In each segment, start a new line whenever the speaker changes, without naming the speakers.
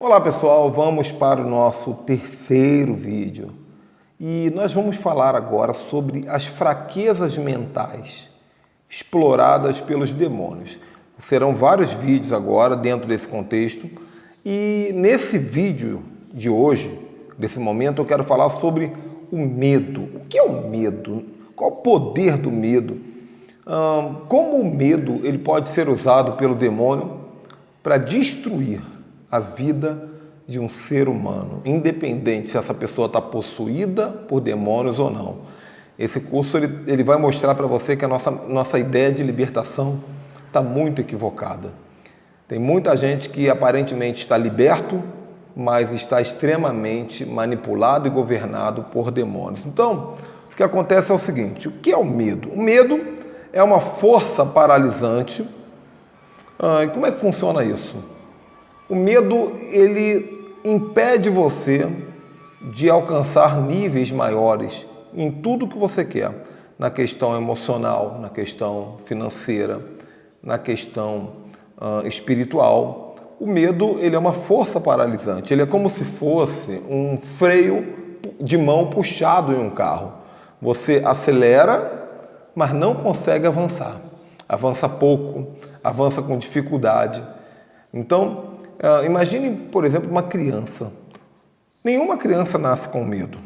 Olá pessoal, vamos para o nosso terceiro vídeo e nós vamos falar agora sobre as fraquezas mentais exploradas pelos demônios. Serão vários vídeos agora dentro desse contexto e nesse vídeo de hoje, desse momento, eu quero falar sobre o medo. O que é o medo? Qual o poder do medo? Como o medo ele pode ser usado pelo demônio para destruir a vida de um ser humano, independente se essa pessoa está possuída por demônios ou não. Esse curso ele vai mostrar para você que a nossa ideia de libertação está muito equivocada. Tem muita gente que aparentemente está liberto, mas está extremamente manipulado e governado por demônios. Então, o que acontece é o seguinte: o que é o medo? O medo é uma força paralisante. E como é que funciona isso? O medo, ele impede você de alcançar níveis maiores em tudo que você quer, na questão emocional, na questão financeira, na questão espiritual. O medo, ele é uma força paralisante, ele é como se fosse um freio de mão puxado em um carro. Você acelera, mas não consegue avançar. Avança pouco, avança com dificuldade. Então, imagine, por exemplo, uma criança. Nenhuma criança nasce com medo.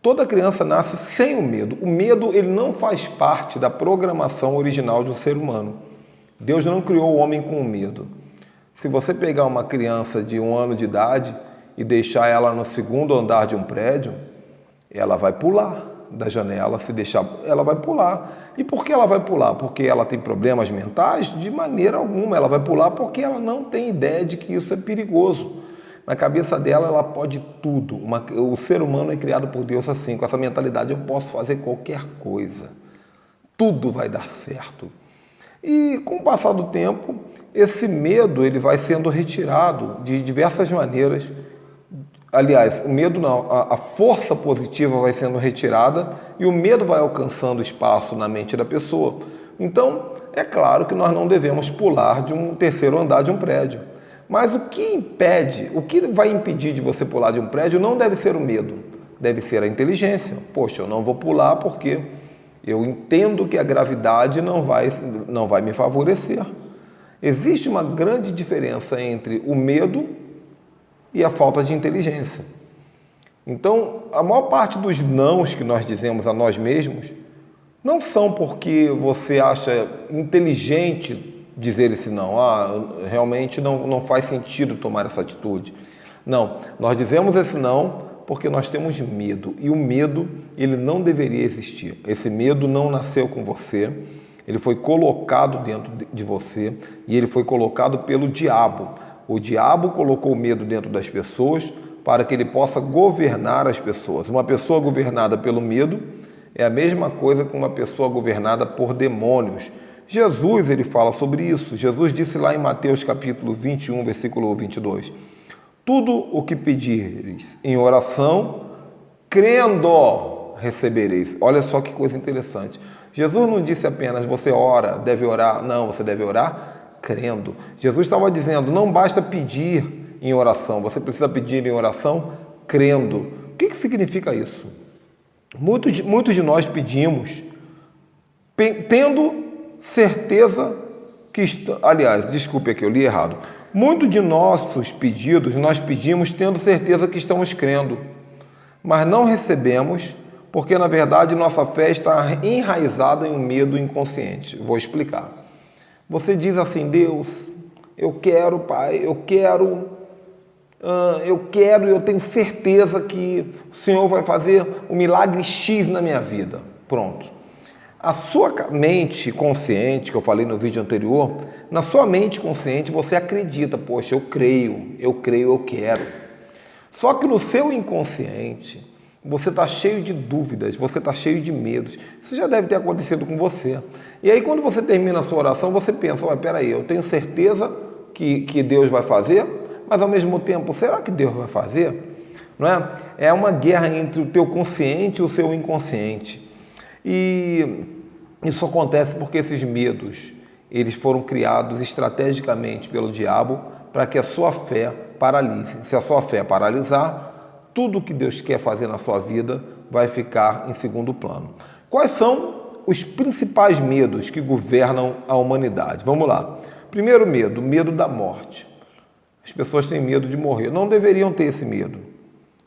Toda criança nasce sem o medo. O medo ele não faz parte da programação original de um ser humano. Deus não criou o homem com medo. Se você pegar uma criança de 1 ano de idade e deixar ela no segundo andar de um prédio, ela vai pular da janela, se deixar, ela vai pular. E por que ela vai pular? Porque ela tem problemas mentais? De maneira alguma, ela vai pular porque ela não tem ideia de que isso é perigoso. Na cabeça dela, ela pode tudo. O ser humano é criado por Deus assim, com essa mentalidade: eu posso fazer qualquer coisa. Tudo vai dar certo. E com o passar do tempo, esse medo ele vai sendo retirado de diversas maneiras. Aliás, o medo não, a força positiva vai sendo retirada e o medo vai alcançando espaço na mente da pessoa. Então, é claro que nós não devemos pular de um terceiro andar de um prédio. Mas o que vai impedir de você pular de um prédio não deve ser o medo, deve ser a inteligência. Poxa, eu não vou pular porque eu entendo que a gravidade não vai me favorecer. Existe uma grande diferença entre o medo e a falta de inteligência. Então, a maior parte dos nãos que nós dizemos a nós mesmos não são porque você acha inteligente dizer esse não. Realmente não faz sentido tomar essa atitude. Não, nós dizemos esse não porque nós temos medo. E o medo, ele não deveria existir. Esse medo não nasceu com você. Ele foi colocado dentro de você e ele foi colocado pelo diabo. O diabo colocou o medo dentro das pessoas para que ele possa governar as pessoas. Uma pessoa governada pelo medo é a mesma coisa que uma pessoa governada por demônios. Jesus, ele fala sobre isso. Jesus disse lá em Mateus capítulo 21, versículo 22. Tudo o que pedires em oração, crendo, recebereis. Olha só que coisa interessante. Jesus não disse apenas você ora, deve orar. Não, você deve orar crendo. Jesus estava dizendo, não basta pedir em oração, você precisa pedir em oração crendo. O que significa isso? Muitos de nós pedimos tendo certeza que... Aliás, desculpe aqui, eu li errado. Muitos de nossos pedidos, nós pedimos tendo certeza que estamos crendo, mas não recebemos porque, na verdade, nossa fé está enraizada em um medo inconsciente. Vou explicar. Você diz assim: Deus, eu quero, Pai, eu quero e eu tenho certeza que o Senhor vai fazer um milagre X na minha vida. Pronto. A sua mente consciente, que eu falei no vídeo anterior, na sua mente consciente você acredita: poxa, eu creio, eu quero. Só que no seu inconsciente você está cheio de dúvidas, você está cheio de medos. Isso já deve ter acontecido com você. E aí quando você termina a sua oração, você pensa: peraí, eu tenho certeza que Deus vai fazer, mas ao mesmo tempo, será que Deus vai fazer? Não é? É uma guerra entre o teu consciente e o seu inconsciente. E isso acontece porque esses medos, eles foram criados estrategicamente pelo diabo para que a sua fé paralise. Se a sua fé paralisar, tudo que Deus quer fazer na sua vida vai ficar em segundo plano. Quais são os principais medos que governam a humanidade? Vamos lá. Primeiro medo, medo da morte. As pessoas têm medo de morrer. Não deveriam ter esse medo.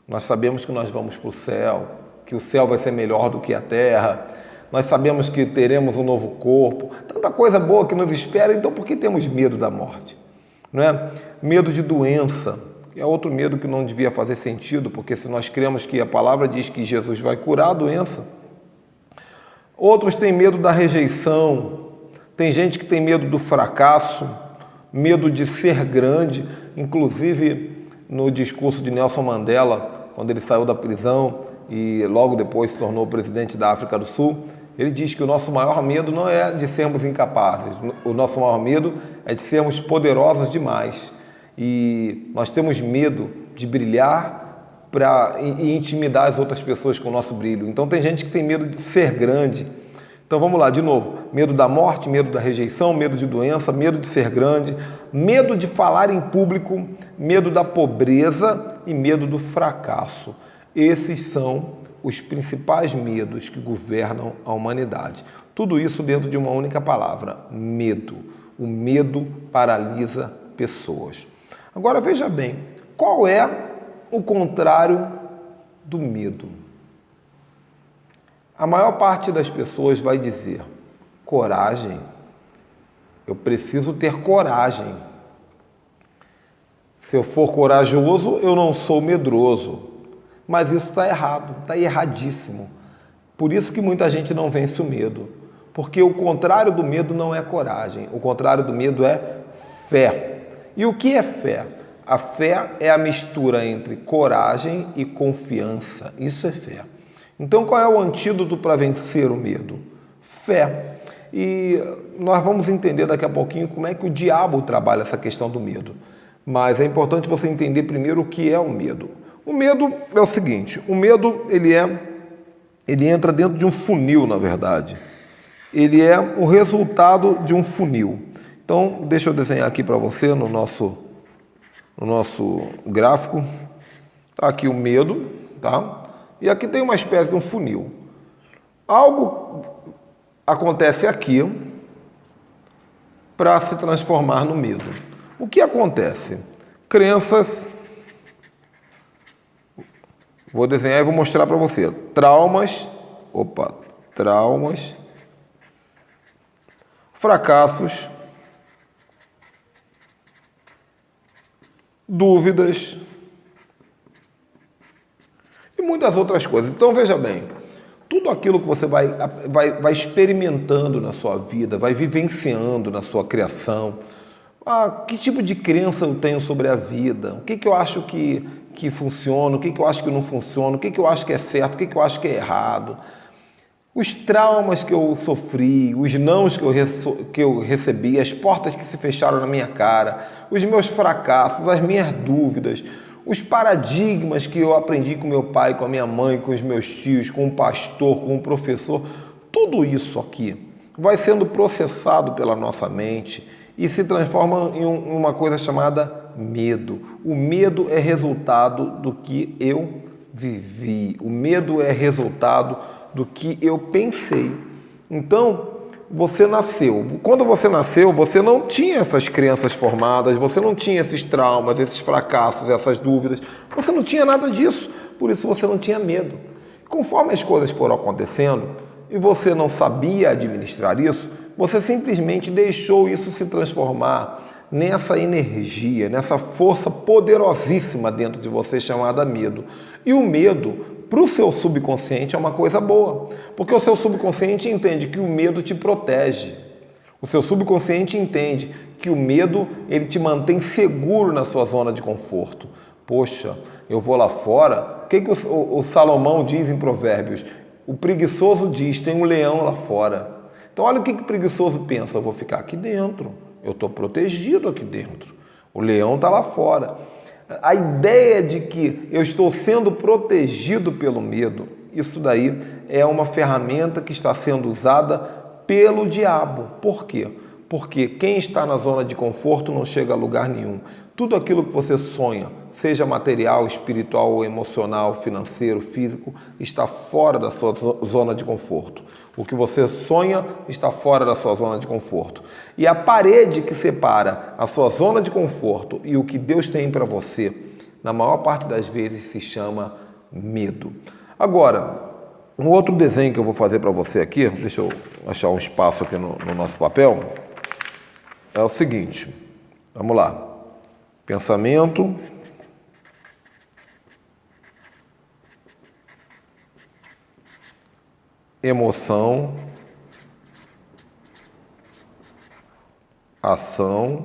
Nós sabemos que nós vamos para o céu, que o céu vai ser melhor do que a terra. Nós sabemos que teremos um novo corpo. Tanta coisa boa que nos espera, então por que temos medo da morte? Não é? Medo de doença. É outro medo que não devia fazer sentido, porque se nós cremos que a palavra diz que Jesus vai curar a doença. Outros têm medo da rejeição. Tem gente que tem medo do fracasso, medo de ser grande. Inclusive, no discurso de Nelson Mandela, quando ele saiu da prisão e logo depois se tornou presidente da África do Sul, ele diz que o nosso maior medo não é de sermos incapazes. O nosso maior medo é de sermos poderosos demais. E nós temos medo de brilhar e intimidar as outras pessoas com o nosso brilho. Então tem gente que tem medo de ser grande. Então vamos lá, de novo. Medo da morte, medo da rejeição, medo de doença, medo de ser grande, medo de falar em público, medo da pobreza e medo do fracasso. Esses são os principais medos que governam a humanidade. Tudo isso dentro de uma única palavra, medo. O medo paralisa pessoas. Agora veja bem, qual é o contrário do medo? A maior parte das pessoas vai dizer, coragem. Eu preciso ter coragem. Se eu for corajoso, eu não sou medroso. Mas isso está errado, está erradíssimo. Por isso que muita gente não vence o medo. Porque o contrário do medo não é coragem. O contrário do medo é fé. E o que é fé? A fé é a mistura entre coragem e confiança. Isso é fé. Então, qual é o antídoto para vencer o medo? Fé. E nós vamos entender daqui a pouquinho como é que o diabo trabalha essa questão do medo. Mas é importante você entender primeiro o que é o medo. O medo é o seguinte, o medo ele entra dentro de um funil, na verdade. Ele é o resultado de um funil. Então, deixa eu desenhar aqui para você no nosso gráfico. Está aqui o medo, tá? E aqui tem uma espécie de um funil. Algo acontece aqui para se transformar no medo. O que acontece? Crenças. Vou desenhar e vou mostrar para você. Traumas. Fracassos. Dúvidas e muitas outras coisas. Então, veja bem, tudo aquilo que você vai experimentando na sua vida, vai vivenciando na sua criação, que tipo de crença eu tenho sobre a vida, o que eu acho que funciona, o que eu acho que não funciona, o que eu acho que é certo, o que eu acho que é errado, os traumas que eu sofri, os nãos que eu recebi, as portas que se fecharam na minha cara, os meus fracassos, as minhas dúvidas, os paradigmas que eu aprendi com meu pai, com a minha mãe, com os meus tios, com o pastor, com o professor, tudo isso aqui vai sendo processado pela nossa mente e se transforma em uma coisa chamada medo. O medo é resultado do que eu vivi, o medo é resultado do que eu pensei. Então, você nasceu. Quando você nasceu, você não tinha essas crenças formadas, você não tinha esses traumas, esses fracassos, essas dúvidas. Você não tinha nada disso, por isso você não tinha medo. Conforme as coisas foram acontecendo e você não sabia administrar isso, você simplesmente deixou isso se transformar nessa energia, nessa força poderosíssima dentro de você chamada medo. E o medo, para o seu subconsciente, é uma coisa boa, porque o seu subconsciente entende que o medo te protege. O seu subconsciente entende que o medo ele te mantém seguro na sua zona de conforto. Poxa, eu vou lá fora, o que o Salomão diz em Provérbios? O preguiçoso diz, tem um leão lá fora. Então olha o que o preguiçoso pensa, eu vou ficar aqui dentro, eu estou protegido aqui dentro, o leão está lá fora. A ideia de que eu estou sendo protegido pelo medo, isso daí é uma ferramenta que está sendo usada pelo diabo. Por quê? Porque quem está na zona de conforto não chega a lugar nenhum. Tudo aquilo que você sonha, seja material, espiritual ou emocional, financeiro, físico, está fora da sua zona de conforto. O que você sonha está fora da sua zona de conforto. E a parede que separa a sua zona de conforto e o que Deus tem para você, na maior parte das vezes, se chama medo. Agora, um outro desenho que eu vou fazer para você aqui, deixa eu achar um espaço aqui no nosso papel, é o seguinte, vamos lá. Pensamento, emoção, ação,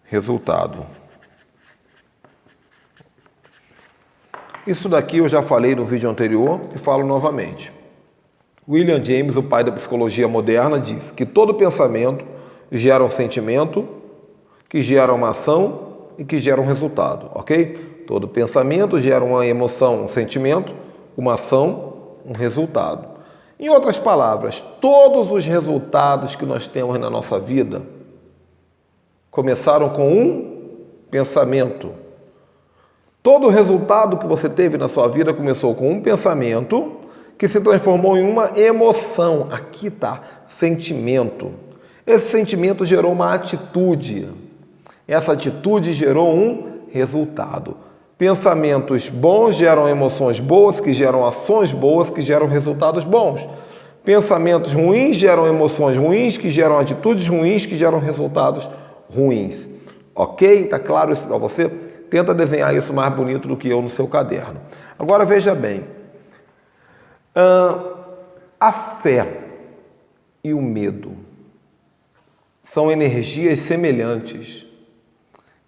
resultado. Isso daqui eu já falei no vídeo anterior e falo novamente. William James, o pai da psicologia moderna, diz que todo pensamento gera um sentimento, que gera uma ação e que gera um resultado, ok? Todo pensamento gera uma emoção, um sentimento, uma ação, um resultado. Em outras palavras, todos os resultados que nós temos na nossa vida começaram com um pensamento. Todo resultado que você teve na sua vida começou com um pensamento que se transformou em uma emoção. Aqui está, sentimento. Esse sentimento gerou uma atitude. Essa atitude gerou um resultado. Pensamentos bons geram emoções boas, que geram ações boas, que geram resultados bons. Pensamentos ruins geram emoções ruins, que geram atitudes ruins, que geram resultados ruins. Ok? Está claro isso para você? Tenta desenhar isso mais bonito do que eu no seu caderno. Agora veja bem, a fé e o medo são energias semelhantes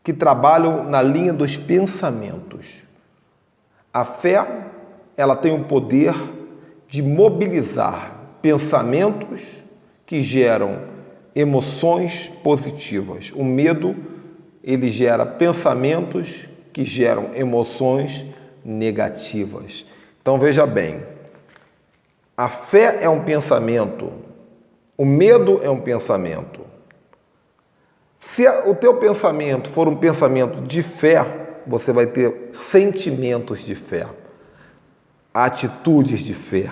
que trabalham na linha dos pensamentos. A fé, ela tem o poder de mobilizar pensamentos que geram emoções positivas. O medo, ele gera pensamentos que geram emoções negativas. Então veja bem, a fé é um pensamento, o medo é um pensamento. Se o teu pensamento for um pensamento de fé, você vai ter sentimentos de fé, atitudes de fé,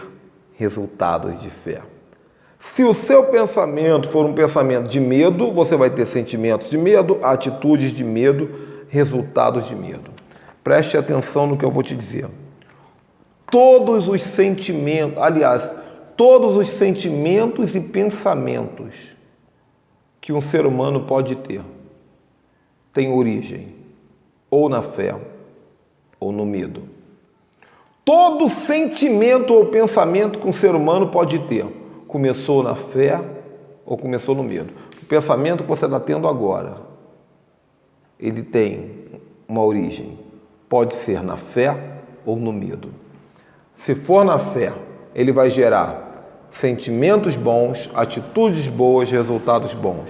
resultados de fé. Se o seu pensamento for um pensamento de medo, você vai ter sentimentos de medo, atitudes de medo, resultados de medo. Preste atenção no que eu vou te dizer. Todos os sentimentos, aliás, todos os sentimentos e pensamentos que um ser humano pode ter têm origem ou na fé ou no medo. Todo sentimento ou pensamento que um ser humano pode ter começou na fé ou começou no medo. O pensamento que você está tendo agora, ele tem uma origem. Pode ser na fé ou no medo. Se for na fé, ele vai gerar sentimentos bons, atitudes boas, resultados bons.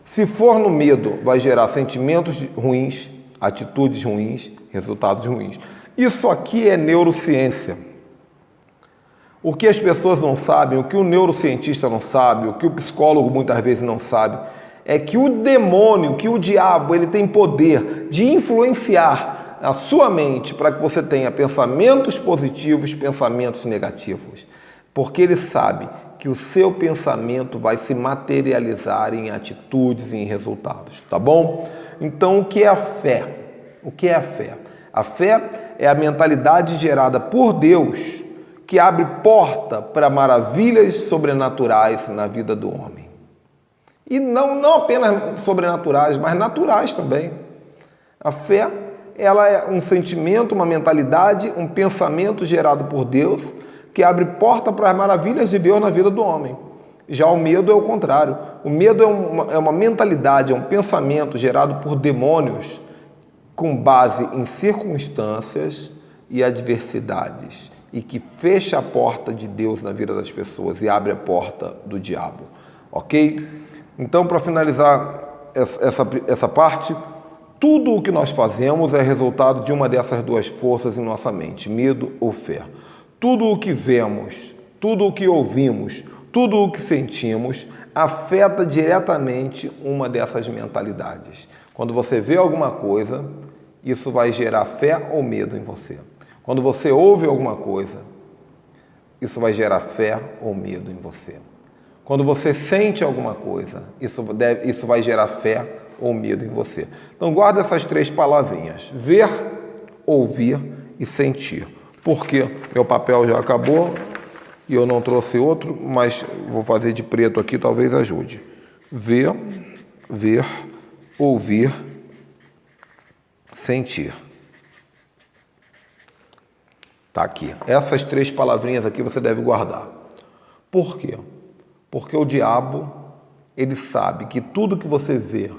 Se for no medo, vai gerar sentimentos ruins, atitudes ruins, resultados ruins. Isso aqui é neurociência. O que as pessoas não sabem, o que o neurocientista não sabe, o que o psicólogo muitas vezes não sabe, é que o demônio, que o diabo, ele tem poder de influenciar a sua mente para que você tenha pensamentos positivos, pensamentos negativos. Porque ele sabe que o seu pensamento vai se materializar em atitudes e em resultados, tá bom? Então, o que é a fé? O que é a fé? A fé é a mentalidade gerada por Deus que abre porta para maravilhas sobrenaturais na vida do homem. E não apenas sobrenaturais, mas naturais também. A fé, ela é um sentimento, uma mentalidade, um pensamento gerado por Deus que abre porta para as maravilhas de Deus na vida do homem. Já o medo é o contrário. O medo é uma mentalidade, é um pensamento gerado por demônios com base em circunstâncias e adversidades e que fecha a porta de Deus na vida das pessoas e abre a porta do diabo. Ok? Então, para finalizar essa parte, tudo o que nós fazemos é resultado de uma dessas duas forças em nossa mente, medo ou fé. Tudo o que vemos, tudo o que ouvimos, tudo o que sentimos afeta diretamente uma dessas mentalidades. Quando você vê alguma coisa, isso vai gerar fé ou medo em você. Quando você ouve alguma coisa, isso vai gerar fé ou medo em você. Quando você sente alguma coisa, isso vai gerar fé ou medo em você. Então guarda essas 3 palavrinhas: ver, ouvir e sentir. Por quê? Meu papel já acabou e eu não trouxe outro, mas vou fazer de preto aqui, talvez ajude. Ver, ouvir, sentir. Tá aqui. Essas 3 palavrinhas aqui você deve guardar. Por quê? Porque o diabo, ele sabe que tudo que você vê,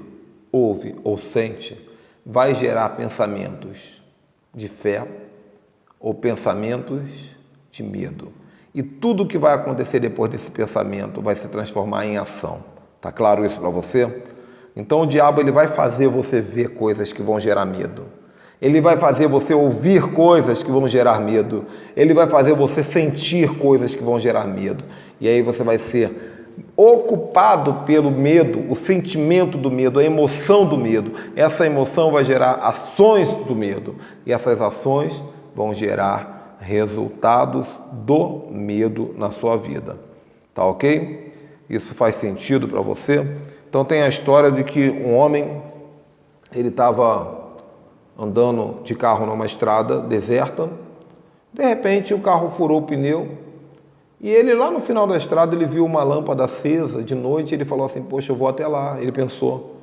ouve ou sente vai gerar pensamentos de fé ou pensamentos de medo. E tudo que vai acontecer depois desse pensamento vai se transformar em ação. Tá claro isso para você? Então o diabo, ele vai fazer você ver coisas que vão gerar medo. Ele vai fazer você ouvir coisas que vão gerar medo. Ele vai fazer você sentir coisas que vão gerar medo. E aí você vai ser ocupado pelo medo, o sentimento do medo, a emoção do medo. Essa emoção vai gerar ações do medo. E essas ações vão gerar resultados do medo na sua vida. Tá ok? Isso faz sentido para você? Então tem a história de que um homem, ele estava andando de carro numa estrada deserta, de repente o carro furou o pneu e ele lá no final da estrada ele viu uma lâmpada acesa de noite e ele falou assim: poxa, eu vou até lá. Ele pensou: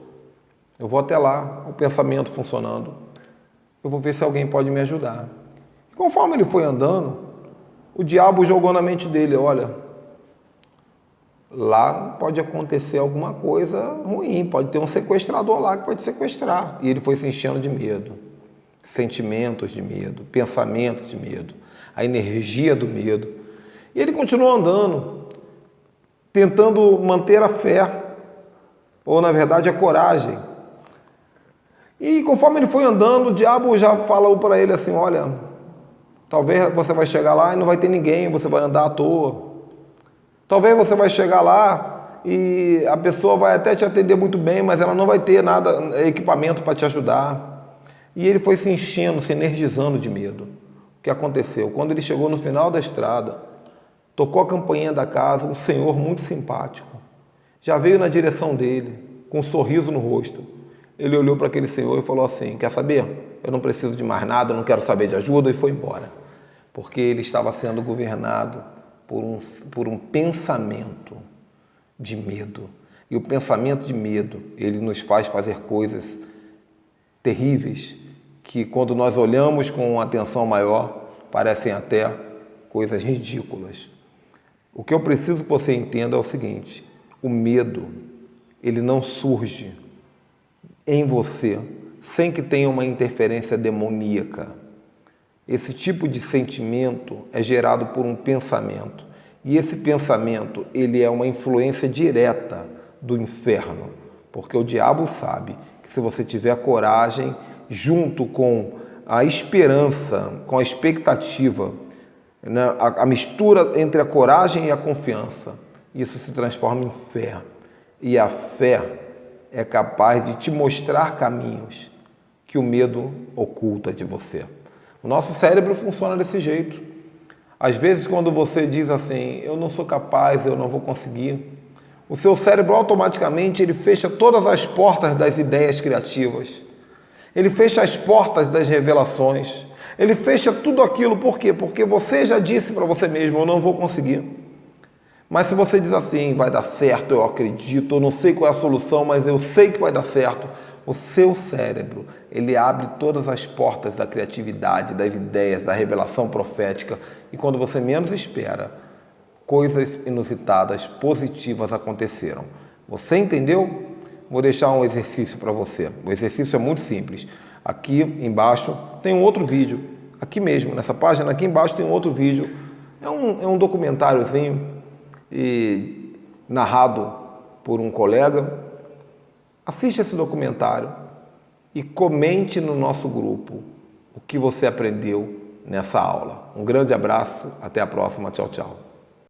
eu vou até lá, o pensamento funcionando, eu vou ver se alguém pode me ajudar. E conforme ele foi andando, o diabo jogou na mente dele: olha, lá pode acontecer alguma coisa ruim, pode ter um sequestrador lá que pode sequestrar. E ele foi se enchendo de medo, sentimentos de medo, pensamentos de medo, a energia do medo. E ele continuou andando, tentando manter a fé, ou na verdade a coragem. E conforme ele foi andando, o diabo já falou para ele assim: olha, talvez você vai chegar lá e não vai ter ninguém, você vai andar à toa. Talvez você vai chegar lá e a pessoa vai até te atender muito bem, mas ela não vai ter nada, equipamento para te ajudar. E ele foi se enchendo, se energizando de medo. O que aconteceu? Quando ele chegou no final da estrada, tocou a campainha da casa, um senhor muito simpático. Já veio na direção dele, com um sorriso no rosto. Ele olhou para aquele senhor e falou assim: quer saber? Eu não preciso de mais nada, não quero saber de ajuda, e foi embora. Porque ele estava sendo governado por um pensamento de medo. E o pensamento de medo, ele nos faz fazer coisas terríveis, que quando nós olhamos com atenção maior, parecem até coisas ridículas. O que eu preciso que você entenda é o seguinte: o medo, ele não surge em você sem que tenha uma interferência demoníaca. Esse tipo de sentimento é gerado por um pensamento. E esse pensamento, ele é uma influência direta do inferno. Porque o diabo sabe que se você tiver coragem, junto com a esperança, com a expectativa, né, a mistura entre a coragem e a confiança, isso se transforma em fé. E a fé é capaz de te mostrar caminhos que o medo oculta de você. O nosso cérebro funciona desse jeito. Às vezes, quando você diz assim: eu não sou capaz, eu não vou conseguir, o seu cérebro automaticamente ele fecha todas as portas das ideias criativas. Ele fecha as portas das revelações. Ele fecha tudo aquilo. Por quê? Porque você já disse para você mesmo: eu não vou conseguir. Mas se você diz assim: vai dar certo, eu acredito, eu não sei qual é a solução, mas eu sei que vai dar certo, o seu cérebro, ele abre todas as portas da criatividade, das ideias, da revelação profética. E quando você menos espera, coisas inusitadas, positivas aconteceram. Você entendeu? Vou deixar um exercício para você. O exercício é muito simples. Aqui embaixo tem um outro vídeo. Aqui mesmo, nessa página, aqui embaixo tem um outro vídeo. É um documentáriozinho narrado por um colega. Assiste esse documentário e comente no nosso grupo o que você aprendeu nessa aula. Um grande abraço, até a próxima, tchau, tchau.